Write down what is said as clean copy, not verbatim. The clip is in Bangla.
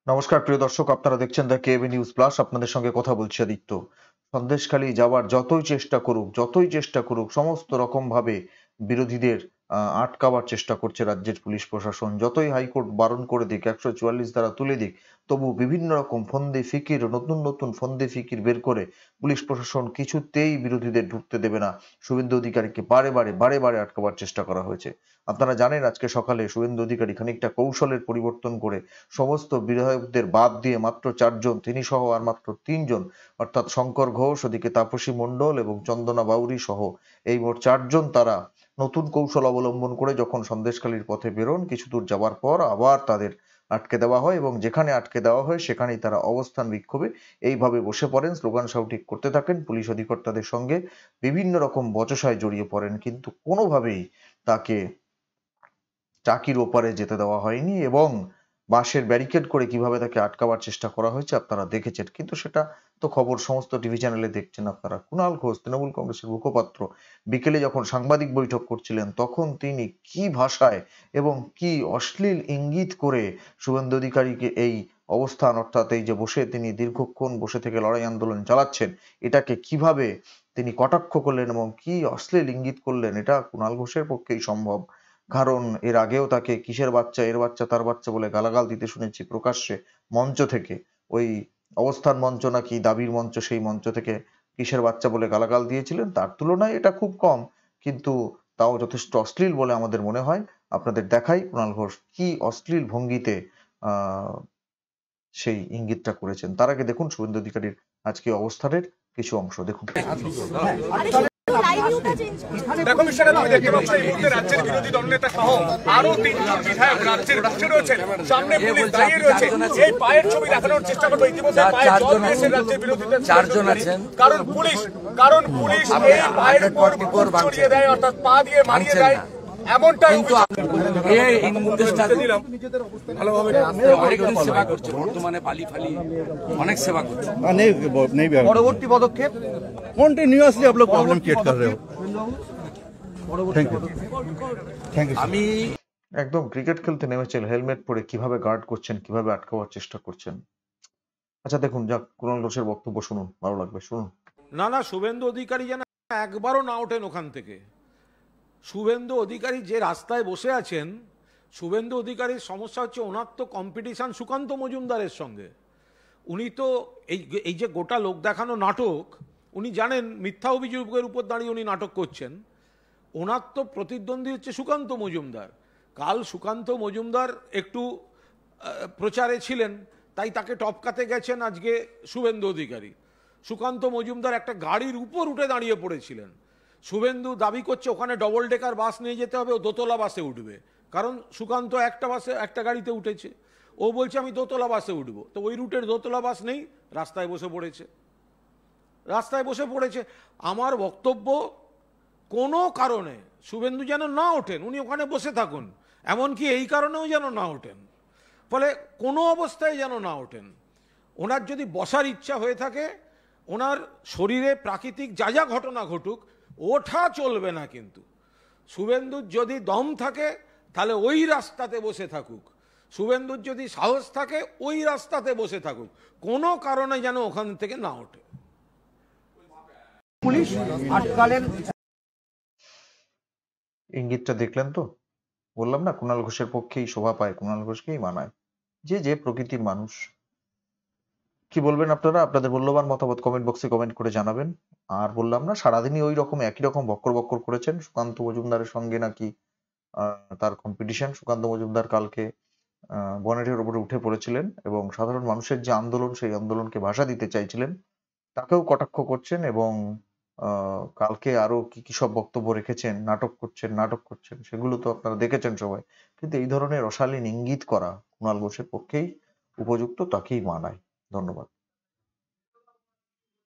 নমস্কার প্রিয় দর্শক, আপনারা দেখছেন দ্য কেবি নিউজ প্লাস। আপনাদের সঙ্গে কথা বলছি আদিত্য। সন্দেশখালী যাওয়ার যতই চেষ্টা করুক সমস্ত রকম ভাবে বিরোধীদের আটকাবার চেষ্টা করছে রাজ্যের পুলিশ প্রশাসন। যতই হাইকোর্ট বারণ করে দিক, 144 ধারা তুলে দিক, তবু বিভিন্ন রকম ফন্দি ফিকির, নতুন ফন্দি ফিকির বের করে পুলিশ প্রশাসন কিছুতেই বিরোধীদের ঢুকতে দেবে না। শুভেন্দু অধিকারীকে বারে বারে আটকাবার চেষ্টা করা হয়েছে। আপনারা জানেন আজকে সকালে শুভেন্দু অধিকারী খানিকটা কৌশলের পরিবর্তন করে সমস্ত বিধায়কদের বাদ দিয়ে মাত্র 4 জন, তিনি সহ আর মাত্র 3 জন, অর্থাৎ শঙ্কর ঘোষ, ওদিকে তাপসী মণ্ডল এবং চন্দনা বাউরি সহ এই মোট 4 জন তারা নতুন কৌশল অবলম্বন করে যখন সন্দেশখালীর পথে বেরোন, কিছু দূর যাবার পর আবার তাদের আটকে দেওয়া হয় এবং যেখানে আটকে দেওয়া হয় সেখানেই তারা অবস্থান বিক্ষোভে এইভাবে বসে পড়েন, স্লোগান শাউটিং করতে থাকেন। পুলিশ অধিকর্তাদের সঙ্গে বিভিন্ন রকম বচসায় জড়িয়ে পড়েন, কিন্তু কোনোভাবেই তাকে চাকির ওপারে যেতে দেওয়া হয়নি এবং বাঁশের ব্যারিকেড করে কিভাবে তাকে আটকাবার চেষ্টা করা হয়েছে আপনারা দেখেছেন। কিন্তু সেটা তো খবর সমস্ত টিভি চ্যানেলে দেখছেন আপনারা। কুণাল ঘোষ, তৃণমূল কংগ্রেসের মুখপাত্র, বিকেলে যখন সাংবাদিক বৈঠক করছিলেন তখন তিনি কি ভাষায় এবং কি অশ্লীল ইঙ্গিত করে শুভেন্দু অধিকারীকে এই অবস্থান, অর্থাৎ এই যে বসে তিনি দীর্ঘক্ষণ বসে থেকে লড়াই আন্দোলন চালাচ্ছেন, এটাকে কিভাবে তিনি কটাক্ষ করলেন এবং কি অশ্লীল ইঙ্গিত করলেন, এটা কুণাল ঘোষের পক্ষেই সম্ভব। কারণ এর আগেও তাকে কিসের বাচ্চা, এর বাচ্চা, তার বাচ্চা বলে গালাগাল দিতে শুনেছি প্রকাশ্যে মঞ্চ থেকে। ওই অবস্থান মঞ্চ নাকি দাবির মঞ্চ, সেই মঞ্চ থেকে কিসের বাচ্চা বলে গালাগাল দিয়েছিলেন। তার তুলনায় এটা খুব কম, কিন্তু তাও যথেষ্ট অশ্লীল বলে আমাদের মনে হয়। আপনাদের দেখাই কুণাল ঘোষ কি অশ্লীল ভঙ্গিতে সেই ইঙ্গিতটা করেছেন। তার আগে দেখুন শুভেন্দু অধিকারীর আজকে অবস্থানের কিছু অংশ দেখুন। দেখো বিষয়টা তুমি দেখতে পাচ্ছ, এই মুহূর্তে রাজ্যের বিরোধী দলনেতা সহ আরো 3 জন বিধায়ক রাজ্যের বসে রয়েছেন, সামনে পুলিশ দাঁড়িয়ে রয়েছে। এই পায়ের ছবি দেখানোর চেষ্টা করবো। ইতিমধ্যে পায়ের জল দিয়েছে রাজ্যের বিরোধীদের 4 জন আছেন, কারণ পুলিশ এই পায়ের উপর ছড়িয়ে দেয়, অর্থাৎ পা দিয়ে মারিয়ে দেয়। এমনটা কিন্তু বর্তমানে পালি ফালি অনেক সেবা করছে। পরবর্তী পদক্ষেপ কন্টিনিউয়াসলি आप लोग प्रॉब्लम क्रिएट कर रहे हो। Thank you. আমি একদম ক্রিকেট খেলতে নেমেছেন, হেলমেট পরে কিভাবে গার্ড করছেন, কিভাবে আটকাবার চেষ্টা করছেন। আচ্ছা দেখুন, যাক কুণাল ঘোষের বক্তব্য শুনুন, ভালো লাগবে, শুনুন। না, শুভেন্দু অধিকারী যেন একবারও না ওঠেন ওখান থেকে। শুভেন্দু অধিকারী যে রাস্তায় বসে আছেন, শুভেন্দু অধিকারীর সমস্যা হচ্ছে ওনার তো কম্পিটিশন সুকান্ত মজুমদারের সঙ্গে। উনি তো এই যে গোটা লোক দেখানো নাটক, উনি জানেন মিথ্যা অভিযোগের উপর দাঁড়িয়ে উনি নাটক করছেন। ওনার তো প্রতিদ্বন্দ্বী হচ্ছে সুকান্ত মজুমদার। কাল সুকান্ত মজুমদার একটু প্রচারে ছিলেন, তাই তাকে টপকাতে গেছেন আজকে শুভেন্দু অধিকারী। সুকান্ত মজুমদার একটা গাড়ির উপর উঠে দাঁড়িয়ে পড়েছিলেন। শুভেন্দু দাবি করছে ওখানে ডবল ডেকার বাস নিয়ে যেতে হবে, ও দোতলা বাসে উঠবে, কারণ সুকান্ত একটা গাড়িতে উঠেছে। ও বলছে আমি দোতলা বাসে উঠবো, তো ওই রুটের দোতলা বাস নেই, রাস্তায় বসে পড়েছে। আমার বক্তব্য, কোনো কারণে শুভেন্দু যেন না ওঠেন, উনি ওখানে বসে থাকুন, এমনকি এই কারণেও যেন না ওঠেন, ফলে কোনো অবস্থায় যেন না ওঠেন। ওনার যদি বসার ইচ্ছা হয়ে থাকে, ওনার শরীরে প্রাকৃতিক যা ঘটনা ঘটুক, ওঠা চলবে না। কিন্তু শুভেন্দুর যদি দম থাকে তাহলে ওই রাস্তাতে বসে থাকুক, শুভেন্দুর যদি সাহস থাকে ওই রাস্তাতে বসে থাকুক, কোনো কারণে যেন ওখান থেকে না ওঠে। পুলিশ আটকালেন। ইঙ্গিতটা দেখলেন তো? বললাম না কুণাল ঘোষের পক্ষেই শোভা পায়, কুণাল ঘোষকেই মানায়, যে প্রকৃতির মানুষ। কি বলবেন আপনারা? আপনাদের মূল্যবান মতামত কমেন্ট বক্সে কমেন্ট করে জানাবেন। আর বললাম না, সারাদিনই ওই রকম একই রকম বক্কর করেছেন। সুকান্ত মজুমদারের সঙ্গে নাকি তার কম্পিটিশন। সুকান্ত মজুমদার কালকে বনেটের উপরে উঠে পড়েছিলেন এবং সাধারণ মানুষের যে আন্দোলন, সেই আন্দোলনকে ভাষা দিতে চাইছিলেন, তাকেও কটাক্ষ করছেন এবং কালকে আরো কি সব বক্তব্য রেখেছেন, নাটক করছেন, সেগুলো তো আপনারা দেখেছেন সবাই। কিন্তু এই ধরনের অশালীন ইঙ্গিত করা কুণাল ঘোষের পক্ষেই উপযুক্ত, তাকেই মানায়। ধন্যবাদ।